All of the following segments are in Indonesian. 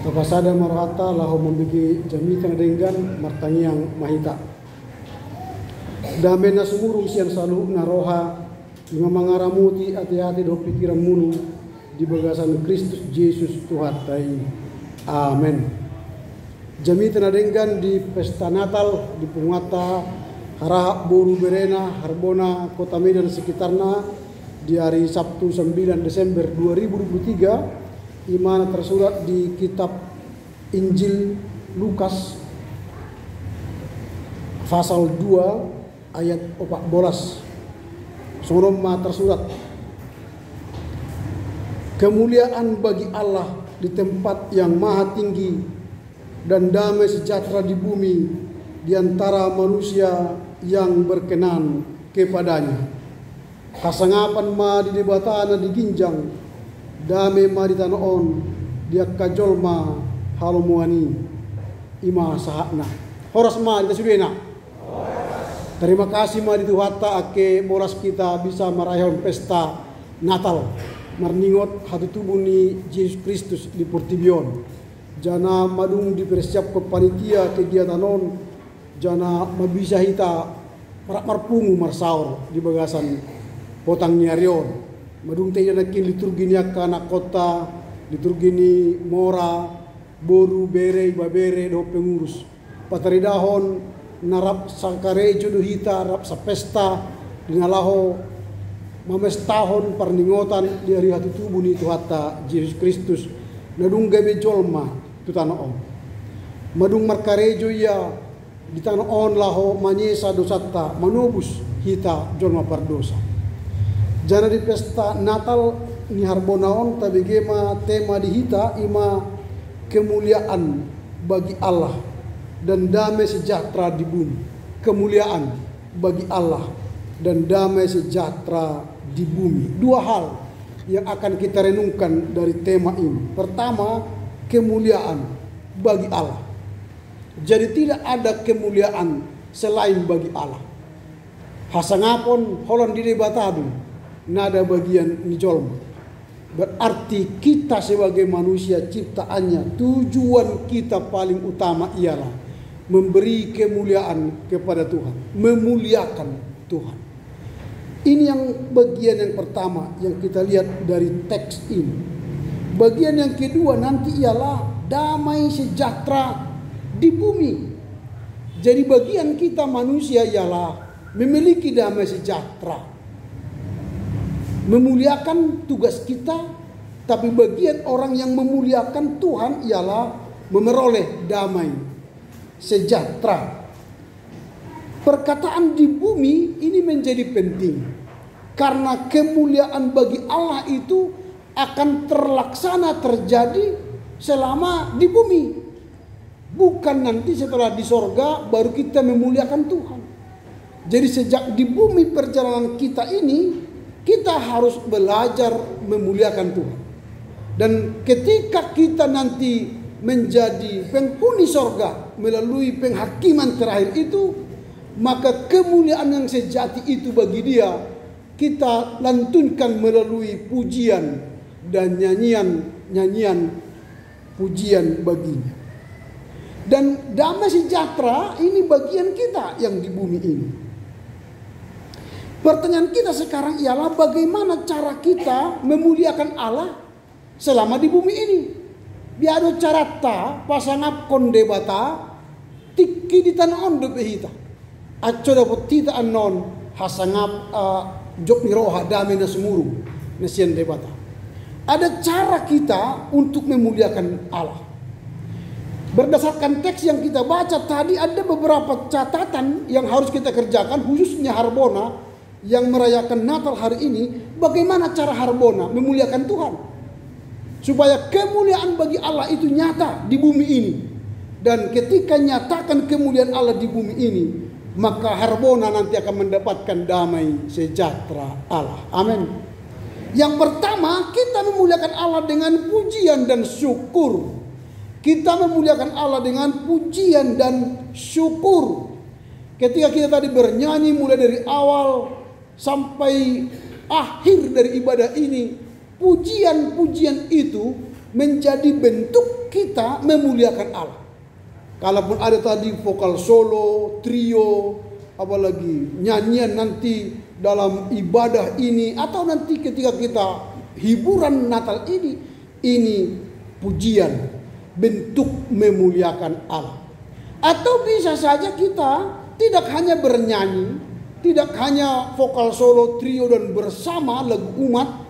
Tapasada marhata lahu membigi jamitan dengan martangiang mahita. Dame na sumurung siang salu na roha lima mangaramuti hati-hati do pikiran munu di bagasan Kristus Yesus Tuhan tai. Amin. Jamitan dengan di pesta Natal di Pungata Hara Boru Berena Harbona Kota Medan sekitarnya di hari Sabtu 9 Desember 2023. Imana tersurat di kitab Injil Lukas pasal 2 ayat 14. Sonoma tersurat, kemuliaan bagi Allah di tempat yang maha tinggi dan damai sejahtera di bumi di antara manusia yang berkenan kepadanya. Kasangapan ma di debatana di ginjang dame mari tanoon dia kajolma halomuani ima sahakna horas ma di tasudena. Terima kasih ma di Tuhata ake moras kita bisa merayakan pesta Natal marningot hatu tubuh ni Yesus Kristus di Portibion. Jana madung dipersiap ke panitia kegiatan on jana mabisa hita marpungu marsaur di bagasan potang nyarion. Madung tanya nakin liturgi ni anak kota, liturgi ni mora, boru, bere, babere, do pengurus. Pataridahon, narap sangkarejo do hita, rap sa pesta, dinalaho, mamestahon parningotan di hari hati tubuh ni Tuhata Yesus Kristus. Nadung gabe jolma tu tanaon. Madung markarejo ya di tanaon laho manyesa dosata, manobus hita jolma pardosa. Jana di pesta Natal ni harbonaon tabigema tema di hita ima kemuliaan bagi Allah dan damai sejahtera di bumi. Kemuliaan bagi Allah dan damai sejahtera di bumi. Dua hal yang akan kita renungkan dari tema ini. Pertama, kemuliaan bagi Allah. Jadi tidak ada kemuliaan selain bagi Allah. Hasangapon holon di debatadu nada bagian nijolma. Berarti kita sebagai manusia ciptaannya, tujuan kita paling utama ialah memberi kemuliaan kepada Tuhan, memuliakan Tuhan. Ini yang bagian yang pertama yang kita lihat dari teks ini. Bagian yang kedua nanti ialah damai sejahtera di bumi. Jadi bagian kita manusia ialah memiliki damai sejahtera, memuliakan tugas kita, tapi bagian orang yang memuliakan Tuhan ialah memeroleh damai sejahtera. Perkataan di bumi ini menjadi penting karena kemuliaan bagi Allah itu akan terlaksana terjadi selama di bumi, bukan nanti setelah di sorga baru kita memuliakan Tuhan. Jadi sejak di bumi perjalanan kita ini kita harus belajar memuliakan Tuhan. Dan ketika kita nanti menjadi penghuni sorga melalui penghakiman terakhir itu, maka kemuliaan yang sejati itu bagi dia kita lantunkan melalui pujian dan nyanyian pujian baginya. Dan damai sejahtera ini bagian kita yang di bumi ini. Pertanyaan kita sekarang ialah bagaimana cara kita memuliakan Allah selama di bumi ini. Biado carata pasangap kondebata tikki di tanah on debehita. Aco dapat tita anon hasangap jok niroha dame na sumuru nasian debata. Ada cara kita untuk memuliakan Allah. Berdasarkan teks yang kita baca tadi ada beberapa catatan yang harus kita kerjakan khususnya Harbona yang merayakan Natal hari ini, bagaimana cara Harbona memuliakan Tuhan supaya kemuliaan bagi Allah itu nyata di bumi ini. Dan ketika nyatakan kemuliaan Allah di bumi ini, maka Harbona nanti akan mendapatkan damai sejahtera Allah. Amin. Yang pertama, kita memuliakan Allah dengan pujian dan syukur. Kita memuliakan Allah dengan pujian dan syukur. Ketika kita tadi bernyanyi mulai dari awal sampai akhir dari ibadah ini, pujian-pujian itu menjadi bentuk kita memuliakan Allah. Kalaupun ada tadi vokal solo, trio, apalagi nyanyian nanti dalam ibadah ini, atau nanti ketika kita hiburan Natal ini pujian, bentuk memuliakan Allah. Atau bisa saja kita tidak hanya bernyanyi, tidak hanya vokal solo, trio dan bersama lagu umat,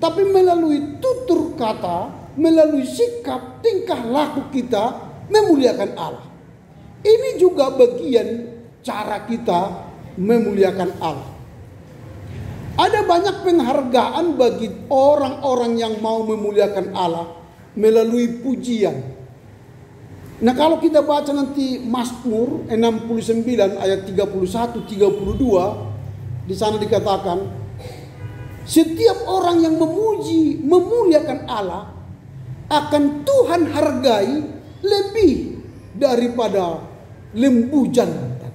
tapi melalui tutur kata, melalui sikap, tingkah laku kita memuliakan Allah. Ini juga bagian cara kita memuliakan Allah. Ada banyak penghargaan bagi orang-orang yang mau memuliakan Allah melalui pujian. Nah, kalau kita baca nanti Mazmur 69 ayat 31 32, di sana dikatakan, setiap orang yang memuji, memuliakan Allah akan Tuhan hargai lebih daripada lembu jantan.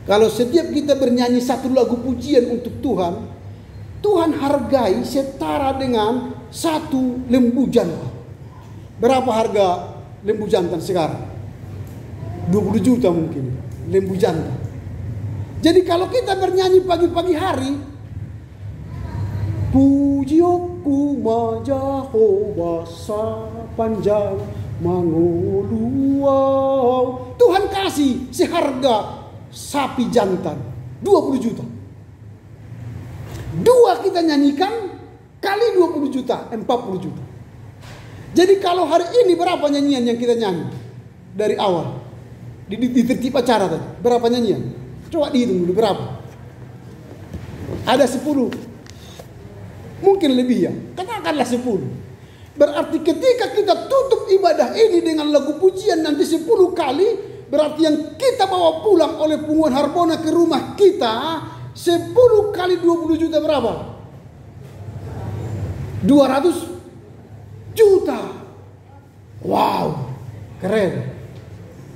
Kalau setiap kita bernyanyi satu lagu pujian untuk Tuhan, Tuhan hargai setara dengan satu lembu jantan. Berapa harga lembu jantan sekarang? 20 juta mungkin lembu jantan. Jadi kalau kita bernyanyi pagi-pagi hari, puji aku Jehovah sepanjang mangoluau. Tuhan kasih seharga sapi jantan 20 juta. Dua kita nyanyikan kali 20 juta, 40 juta. Jadi kalau hari ini berapa nyanyian yang kita nyanyi dari awal di tertib acara tadi? Berapa nyanyian? Coba dihitung dulu berapa? Ada 10. Mungkin lebih ya. Katakanlah 10. Berarti ketika kita tutup ibadah ini dengan lagu pujian nanti 10 kali, berarti yang kita bawa pulang oleh punguan Harbona ke rumah kita 10 kali 20 juta berapa? 200 juta. Wow, keren.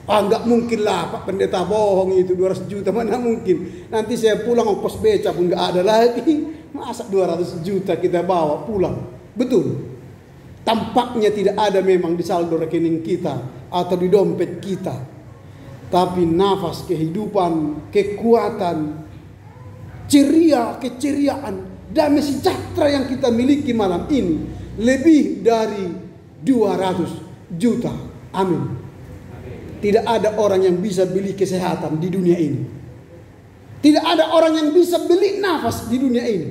Enggak mungkin lah Pak Pendeta bohong itu 200 juta, mana mungkin. Nanti saya pulang ongkos beca pun enggak ada lagi. Masa 200 juta kita bawa pulang? Betul. Tampaknya tidak ada memang di saldo rekening kita atau di dompet kita. Tapi nafas kehidupan, kekuatan, ceria, keceriaan, damai sejahtera yang kita miliki malam ini lebih dari 200 juta. Amin. Tidak ada orang yang bisa beli kesehatan di dunia ini. Tidak ada orang yang bisa beli nafas di dunia ini.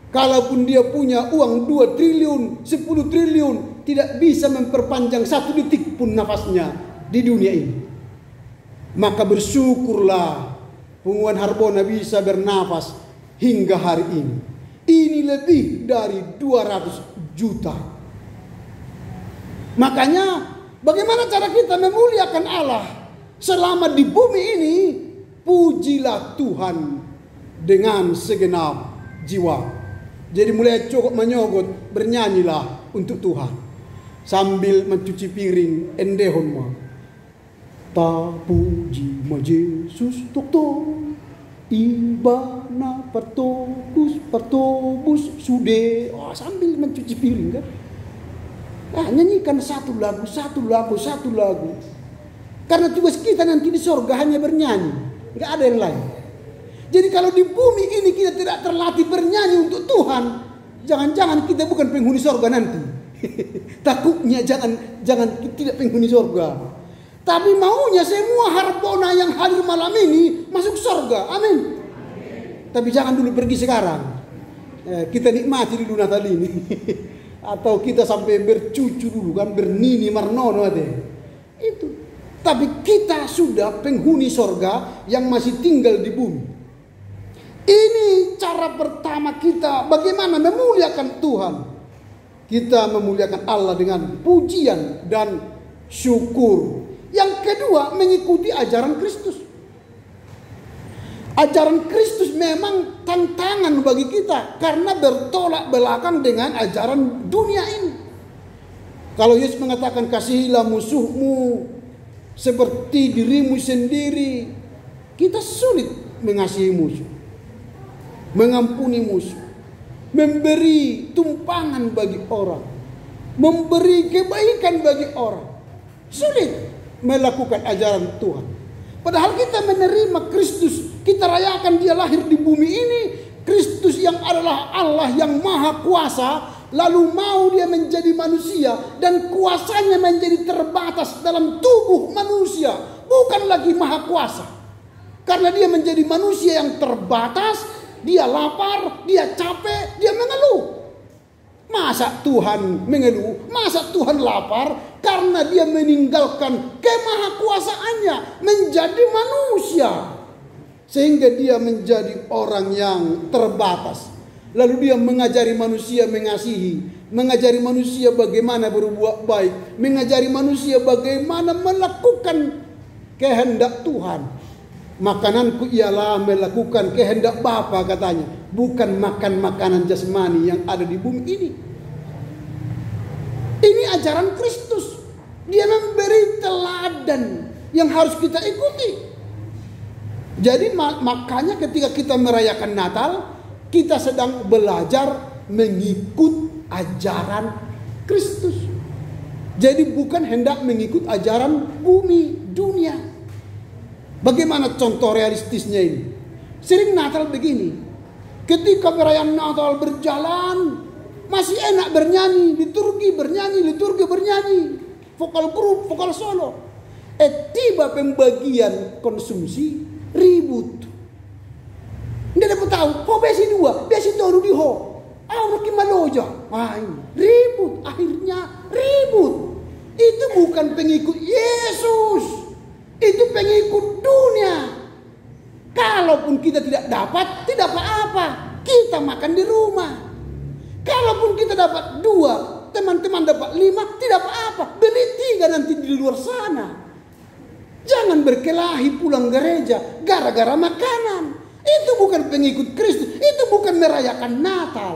Kalaupun dia punya uang 2 triliun, 10 triliun, tidak bisa memperpanjang 1 detik pun nafasnya di dunia ini. Maka bersyukurlah Punguan Harbona bisa bernafas hingga hari ini. Ini lebih dari 200 juta. Makanya bagaimana cara kita memuliakan Allah selama di bumi ini? Pujilah Tuhan dengan segenap jiwa. Jadi mulai cukup menyogot, bernyanyilah untuk Tuhan sambil mencuci piring endehon mah. Ta puji ma Yesus doktor ibana partobus sude. Oh, sambil mencuci piring kan. Nah, nyanyikan satu lagu. Karena tugas kita nanti di sorga hanya bernyanyi, nggak ada yang lain. Jadi kalau di bumi ini kita tidak terlatih bernyanyi untuk Tuhan, jangan-jangan kita bukan penghuni sorga nanti. Takutnya jangan tidak penghuni sorga. Tapi maunya semua Harbona yang hadir malam ini masuk sorga. Amin. Tapi jangan dulu pergi sekarang. Kita nikmati dulu Natal ini. Atau kita sampai bercucu dulu kan, bernini marnono ada. Itu. Tapi kita sudah penghuni sorga yang masih tinggal di bumi. Ini cara pertama kita bagaimana memuliakan Tuhan. Kita memuliakan Allah dengan pujian dan syukur. Yang kedua, mengikuti ajaran Kristus. Ajaran Kristus memang tantangan bagi kita karena bertolak belakang dengan ajaran dunia ini. Kalau Yesus mengatakan kasihilah musuhmu seperti dirimu sendiri, kita sulit mengasihi musuh, mengampuni musuh, memberi tumpangan bagi orang. memberi kebaikan bagi orang. Sulit melakukan ajaran Tuhan. Padahal kita menerima Kristus, kita rayakan dia lahir di bumi ini. Kristus yang adalah Allah yang maha kuasa, lalu mau dia menjadi manusia dan kuasanya menjadi terbatas dalam tubuh manusia. Bukan lagi maha kuasa. Karena dia menjadi manusia yang terbatas, dia lapar, dia capek, dia mengeluh. Masa Tuhan mengeluh, masa Tuhan lapar karena dia meninggalkan kemahakuasaannya menjadi manusia. Sehingga dia menjadi orang yang terbatas. Lalu dia mengajari manusia mengasihi, mengajari manusia bagaimana berbuat baik, mengajari manusia bagaimana melakukan kehendak Tuhan. Makananku ialah melakukan kehendak Bapa, katanya. Bukan makan makanan jasmani yang ada di bumi ini. Ini ajaran Kristus. Dia memberi teladan yang harus kita ikuti. Jadi makanya ketika kita merayakan Natal, kita sedang belajar mengikut ajaran Kristus. Jadi bukan hendak mengikut ajaran bumi, dunia. Bagaimana contoh realistisnya ini? Sering Natal begini. Ketika perayaan Natal berjalan, masih enak bernyanyi, liturgi bernyanyi, vokal grup, vokal solo. Tiba pembagian konsumsi, ribut. Nggak dapat tahu, besi dua, besi toru di ho. Orang kimaloja, ribut, akhirnya ribut. Itu bukan pengikut Yesus. Itu pengikut dunia. Kalaupun kita tidak dapat, tidak apa-apa. Kita makan di rumah. Kalaupun kita dapat 2, teman-teman dapat 5, tidak apa-apa. Beli 3 nanti di luar sana. Jangan berkelahi pulang gereja gara-gara makanan. Itu bukan pengikut Kristus. Itu bukan merayakan Natal.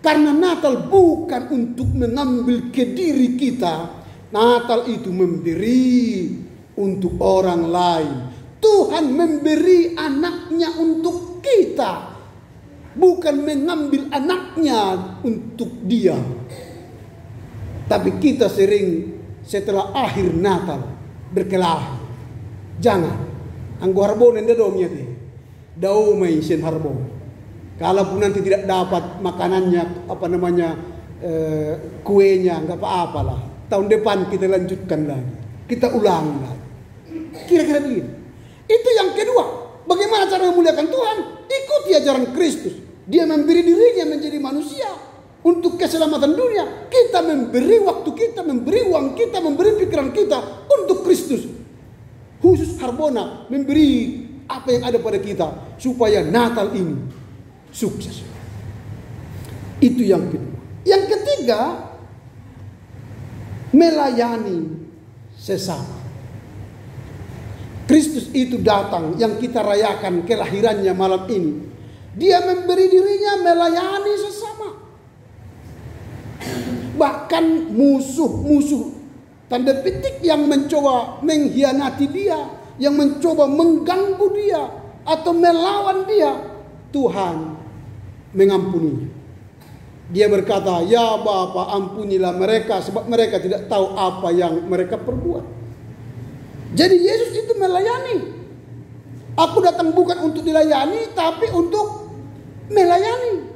Karena Natal bukan untuk mengambil ke diri kita. Natal itu memberi untuk orang lain. Tuhan memberi anaknya untuk kita. Bukan mengambil anaknya untuk dia. Tapi kita sering setelah akhir Natal berkelahi. Jangan. Anggo harbon enda domnya deh. Dau mai sen harbon. Kalaupun nanti tidak dapat makanannya, kuenya, nggak apa-apalah. Tahun depan kita lanjutkan lagi. Kita ulangi lagi. Kira-kira begitu. Itu yang kedua. Bagaimana cara memuliakan Tuhan? Ikuti ajaran Kristus. Dia memberi dirinya menjadi manusia untuk keselamatan dunia. Kita memberi waktu kita, memberi uang kita, memberi pikiran kita untuk Kristus. Khusus Harbona memberi apa yang ada pada kita supaya Natal ini sukses. Itu yang kedua. Yang ketiga, melayani sesama. Kristus itu datang yang kita rayakan kelahirannya malam ini. Dia memberi dirinya melayani sesama. Bahkan musuh-musuh tanda petik yang mencoba mengkhianati dia, yang mencoba mengganggu dia atau melawan dia, Tuhan mengampuninya. Dia berkata, "Ya Bapa, ampunilah mereka sebab mereka tidak tahu apa yang mereka perbuat." Jadi Yesus itu melayani. Aku datang bukan untuk dilayani, tapi untuk melayani.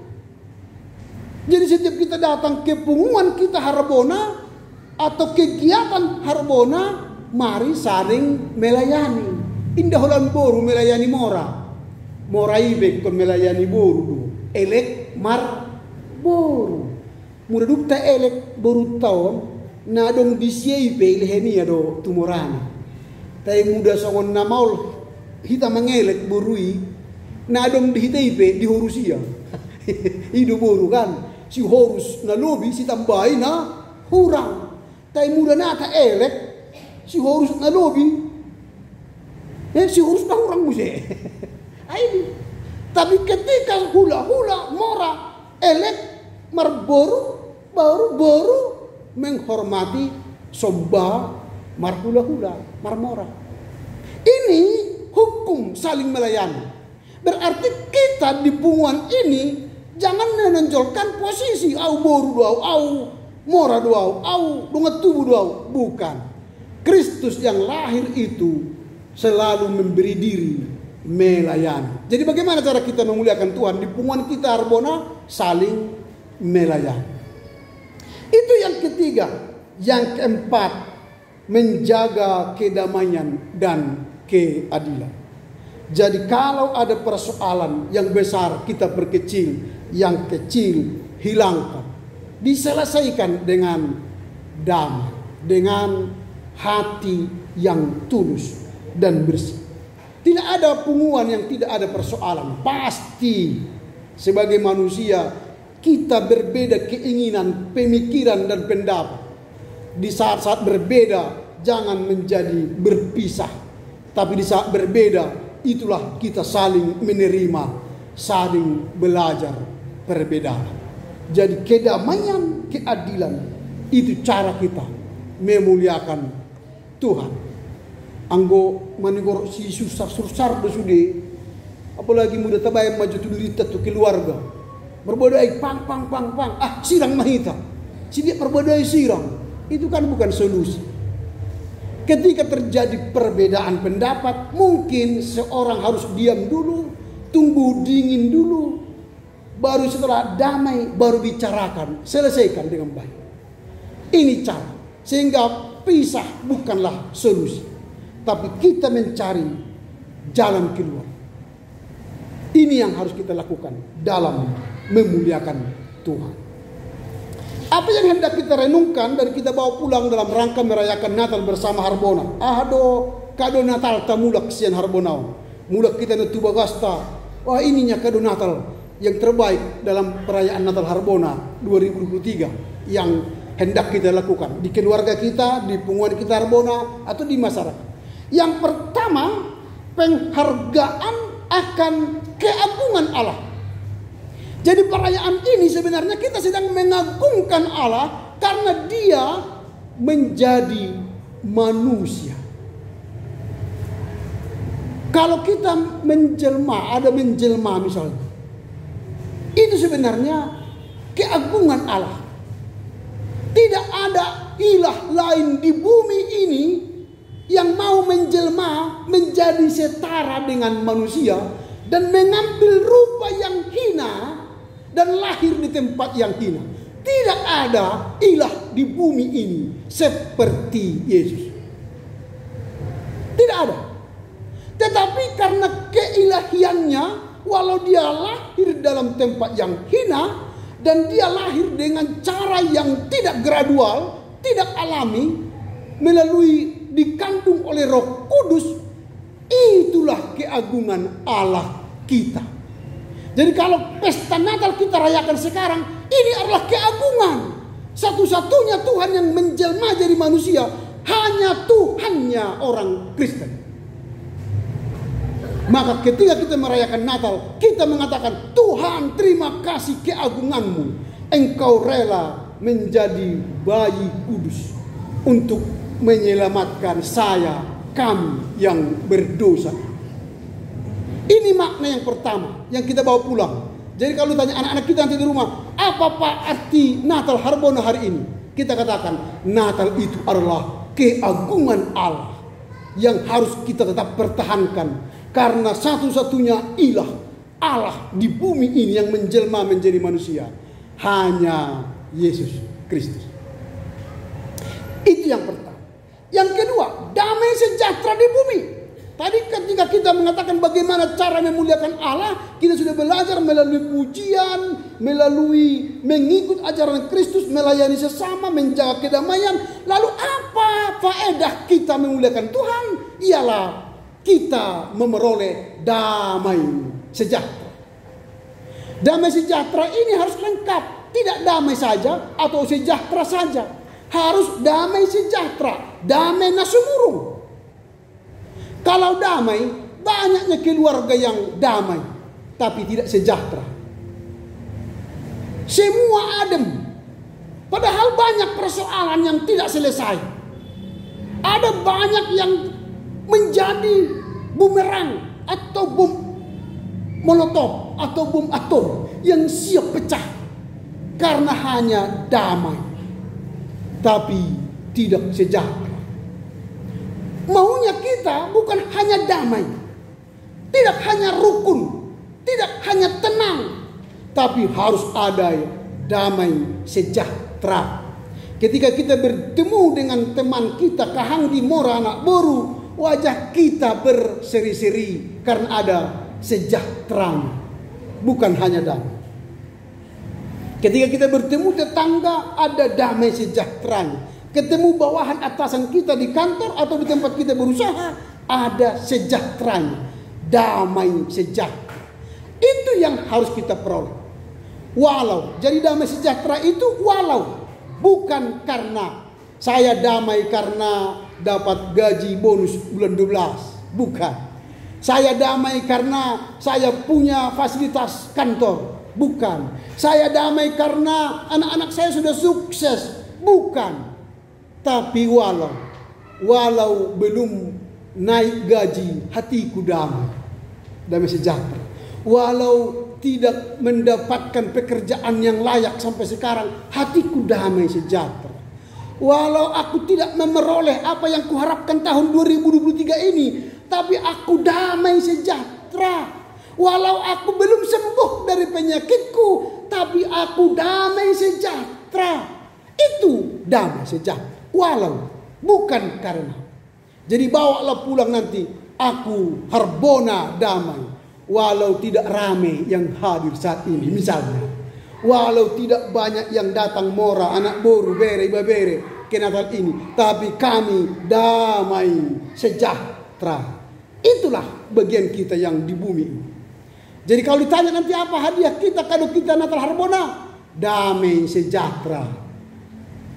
Jadi setiap kita datang ke pengumuman kita Harbona atau kegiatan Harbona, mari saling melayani. Indah holan boru melayani mora. Mora ibek kon melayani boru. Elek mar boru. Muda dukta elek boru tahun. Na dong disiaipe leheni ado tumorana. Tay muda songon na maul hita mengelek borui. Na dong dihitaipe di Horusia. Hidu boru kan. Si Horus na lobi si tambahi na hurang. Tay muda nata elek si Horus na lobi. Si Horus na hurang mo siya. Ay, tapi ketika hula-hula mora elek marboru baru menghormati somba marhula-hula marmora. Ini hukum saling melayani. Berarti kita di punggungan ini jangan menonjolkan posisi au boru au mora doau, au donga tubuh doau. Bukan. Kristus yang lahir itu selalu memberi diri, melayani. Jadi bagaimana cara kita memuliakan Tuhan? Di punguan kita Harbona saling melayani. Itu yang ketiga. Yang keempat, menjaga kedamaian dan keadilan. Jadi kalau ada persoalan yang besar, kita perkecil, yang kecil hilangkan, diselesaikan dengan damai, dengan hati yang tulus dan bersih. Tidak ada punguan yang tidak ada persoalan. Pasti sebagai manusia kita berbeda keinginan, pemikiran dan pendapat. Di saat-saat berbeda jangan menjadi berpisah. Tapi di saat berbeda itulah kita saling menerima, saling belajar perbedaan. Jadi kedamaian, keadilan itu cara kita memuliakan Tuhan. Anggo manigoro si susar-susar besude, apalagi muda tabayang maju tulita tu keluarga. Berbodai pang. Sirang mahita. Si dia berbodai sirang. Itu kan bukan solusi. Ketika terjadi perbedaan pendapat, mungkin seorang harus diam dulu, tunggu dingin dulu, baru setelah damai, baru bicarakan, selesaikan dengan baik. Ini cara. Sehingga pisah bukanlah solusi, tapi kita mencari jalan keluar. Ini yang harus kita lakukan dalam memuliakan Tuhan. Apa yang hendak kita renungkan dan kita bawa pulang dalam rangka merayakan Natal bersama Harbona. Kado Natal tamulak sian Harbona. Mulak kita netuba gasta. Wah, ininya kado Natal yang terbaik dalam perayaan Natal Harbona 2023 yang hendak kita lakukan di keluarga kita, di punguan kita Harbona atau di masyarakat. Yang pertama, penghargaan akan keagungan Allah. Jadi perayaan ini sebenarnya kita sedang mengagungkan Allah karena dia menjadi manusia. Kalau kita menjelma, ada menjelma misalnya, itu sebenarnya keagungan Allah. Tidak ada ilah lain di bumi ini yang mau menjelma menjadi setara dengan manusia dan mengambil rupa yang hina dan lahir di tempat yang hina. Tidak ada ilah di bumi ini seperti Yesus. Tidak ada. Tetapi karena keilahiannya, walau dia lahir dalam tempat yang hina dan dia lahir dengan cara yang tidak gradual, tidak alami, melalui dikandung oleh Roh Kudus, itulah keagungan Allah kita. Jadi kalau pesta Natal kita rayakan sekarang, ini adalah keagungan. Satu-satunya Tuhan yang menjelma jadi manusia, hanya Tuhannya orang Kristen. Maka ketika kita merayakan Natal, kita mengatakan, Tuhan terima kasih keagunganmu. Engkau rela menjadi bayi kudus untuk menyelamatkan saya, kami yang berdosa. Ini makna yang pertama yang kita bawa pulang. Jadi kalau tanya anak-anak kita nanti di rumah, apa Pak arti Natal Harbona hari ini? Kita katakan Natal itu adalah keagungan Allah yang harus kita tetap pertahankan. Karena satu-satunya ilah Allah di bumi ini yang menjelma menjadi manusia hanya Yesus Kristus. Itu yang pertama. Yang kedua, damai sejahtera di bumi. Tadi ketika kita mengatakan bagaimana cara memuliakan Allah, kita sudah belajar melalui pujian, melalui mengikut ajaran Kristus, melayani sesama, menjaga kedamaian. Lalu apa faedah kita memuliakan Tuhan? Ialah kita memperoleh damai sejahtera. Damai sejahtera ini harus lengkap. Tidak damai saja atau sejahtera saja. Harus damai sejahtera. Damai nasumurung. Kalau damai, banyaknya keluarga yang damai, tapi tidak sejahtera. Semua adem, padahal banyak persoalan yang tidak selesai. Ada banyak yang menjadi bumerang atau bom molotov atau bom atom yang siap pecah karena hanya damai. tapi tidak sejahtera. Maunya kita bukan hanya damai, tidak hanya rukun, tidak hanya tenang, tapi harus ada damai sejahtera. Ketika kita bertemu dengan teman kita kahanggi mora anak boru, wajah kita berseri-seri karena ada sejahteranya, bukan hanya damai. Ketika kita bertemu tetangga, ada damai sejahteranya. Ketemu bawahan atasan kita di kantor atau di tempat kita berusaha, ada sejahteranya, damai sejahtera. Itu yang harus kita peroleh. Jadi damai sejahtera itu bukan karena saya damai karena dapat gaji bonus bulan 12. Bukan. Saya damai karena saya punya fasilitas kantor. Bukan. Saya damai karena anak-anak saya sudah sukses. Bukan. Tapi walau belum naik gaji, hatiku damai. Damai sejahtera. Walau tidak mendapatkan pekerjaan yang layak sampai sekarang, hatiku damai sejahtera. Walau aku tidak memeroleh apa yang kuharapkan tahun 2023 ini, tapi aku damai sejahtera. Walau aku belum sembuh dari penyakitku, tapi aku damai sejahtera. Itu damai sejahtera. Walau, bukan karena. Jadi bawalah pulang nanti, aku Harbona damai. Walau tidak ramai yang hadir saat ini, misalnya. Walau tidak banyak yang datang mora, anak boru, bere, iba bere ke Natal ini. Tapi kami damai sejahtera. Itulah bagian kita yang di bumi ini. Jadi kalau ditanya nanti apa hadiah kita, kado kita Natal Harbona, damai sejahtera,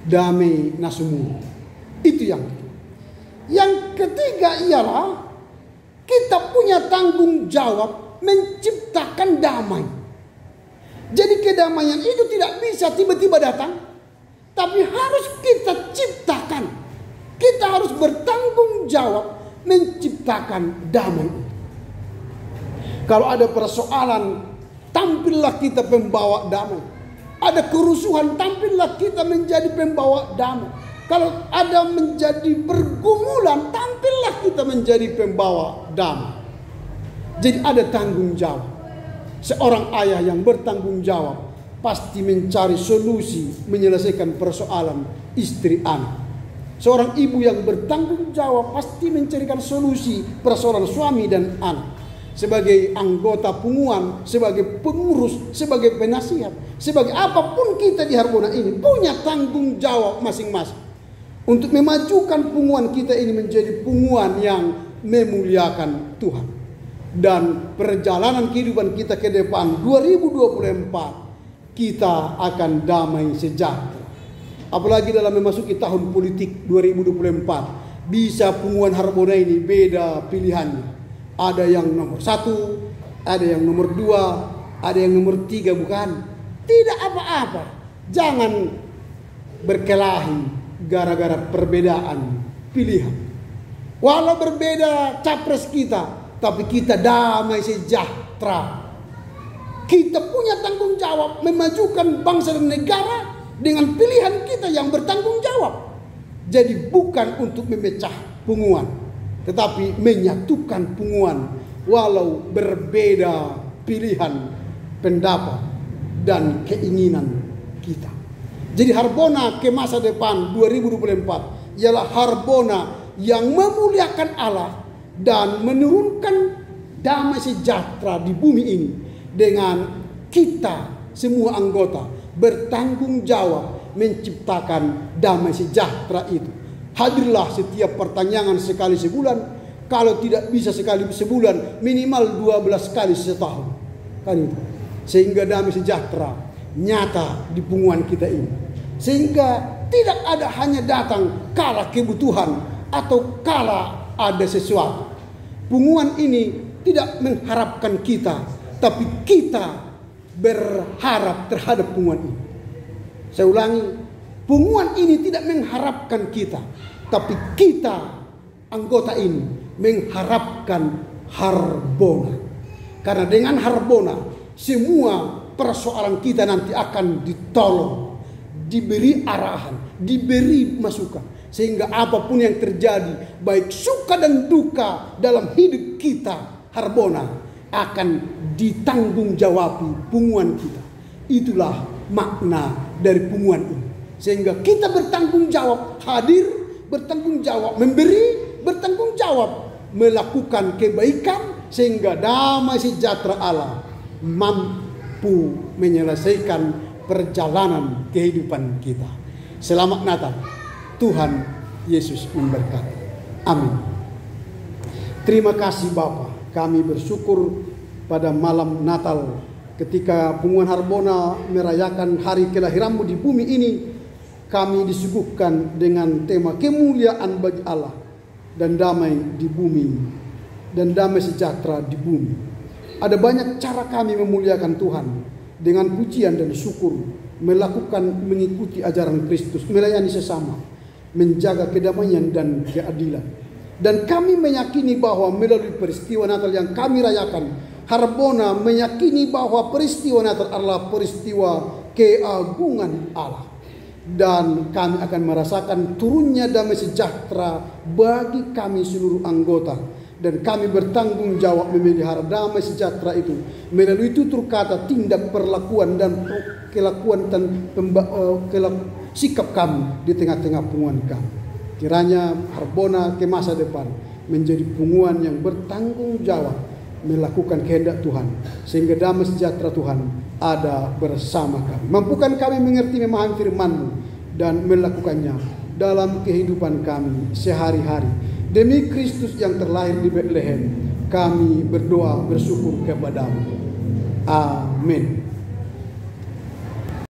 damai nasumu. Itu yang ketiga ialah kita punya tanggung jawab menciptakan damai. Jadi kedamaian itu tidak bisa tiba-tiba datang, tapi harus kita ciptakan. Kita harus bertanggung jawab menciptakan damai. Kalau ada persoalan, tampillah kita pembawa damai. Ada kerusuhan, tampillah kita menjadi pembawa damai. Kalau ada menjadi pergumulan, tampillah kita menjadi pembawa damai. Jadi ada tanggung jawab. Seorang ayah yang bertanggung jawab pasti mencari solusi menyelesaikan persoalan istri anak. Seorang ibu yang bertanggung jawab pasti mencarikan solusi persoalan suami dan anak. Sebagai anggota punguan, sebagai pengurus, sebagai penasihat, sebagai apapun kita di Harbona ini punya tanggung jawab masing-masing untuk memajukan punguan kita ini menjadi punguan yang memuliakan Tuhan. Dan perjalanan kehidupan kita ke depan 2024 kita akan damai sejahtera. Apalagi dalam memasuki tahun politik 2024, bisa punguan Harbona ini beda pilihannya. Ada yang nomor 1, ada yang nomor 2, ada yang nomor 3, bukan? Tidak apa-apa. Jangan berkelahi gara-gara perbedaan pilihan. Walau berbeda capres kita, tapi kita damai sejahtera. Kita punya tanggung jawab memajukan bangsa dan negara dengan pilihan kita yang bertanggung jawab. Jadi bukan untuk memecah punguan, tetapi menyatukan punguan walau berbeda pilihan, pendapat, dan keinginan kita. Jadi Harbona ke masa depan 2024 ialah Harbona yang memuliakan Allah dan menurunkan damai sejahtera di bumi ini dengan kita semua anggota bertanggung jawab menciptakan damai sejahtera itu. Hadirlah setiap pertanyaan sekali sebulan, kalau tidak bisa sekali sebulan minimal 12 kali setahun. Kan itu. Sehingga damai sejahtera nyata di punguan kita ini. Sehingga tidak ada hanya datang kala kebutuhan atau kala ada sesuatu. Punguan ini tidak mengharapkan kita, tapi kita berharap terhadap punguan ini. Saya ulangi, punguan ini tidak mengharapkan kita, tapi kita anggota ini mengharapkan Harbona. Karena dengan Harbona semua persoalan kita nanti akan ditolong. diberi arahan, diberi masukan. Sehingga apapun yang terjadi, baik suka dan duka dalam hidup kita, Harbona akan ditanggung jawabi punguan kita. Itulah makna dari punguan ini. Sehingga kita bertanggung jawab hadir, bertanggung jawab memberi, bertanggung jawab melakukan kebaikan, sehingga damai sejahtera Allah mampu menyelesaikan perjalanan kehidupan kita. Selamat Natal. Tuhan Yesus memberkati. Amin. Terima kasih Bapa. Kami bersyukur pada malam Natal ketika punguan Harbona merayakan hari kelahiranmu di bumi ini. Kami disuguhkan dengan tema kemuliaan bagi Allah dan damai di bumi dan damai sejahtera di bumi. Ada banyak cara kami memuliakan Tuhan dengan pujian dan syukur, mengikuti ajaran Kristus, melayani sesama, menjaga kedamaian dan keadilan. Dan kami meyakini bahwa melalui peristiwa Natal yang kami rayakan, Harbona meyakini bahwa peristiwa Natal adalah peristiwa keagungan Allah. Dan kami akan merasakan turunnya damai sejahtera bagi kami seluruh anggota. Dan kami bertanggung jawab memelihara damai sejahtera itu melalui tutur kata, tindak, perlakuan dan kelakuan dan sikap kami di tengah-tengah punguan kami. Kiranya Harbona ke masa depan menjadi punguan yang bertanggung jawab melakukan kehendak Tuhan, sehingga damai sejahtera Tuhan ada bersama kami. Mampukan kami mengerti memahami firman-Mu dan melakukannya dalam kehidupan kami sehari-hari. Demi Kristus yang terlahir di Bethlehem, kami berdoa bersyukur kepada-Mu. Amin.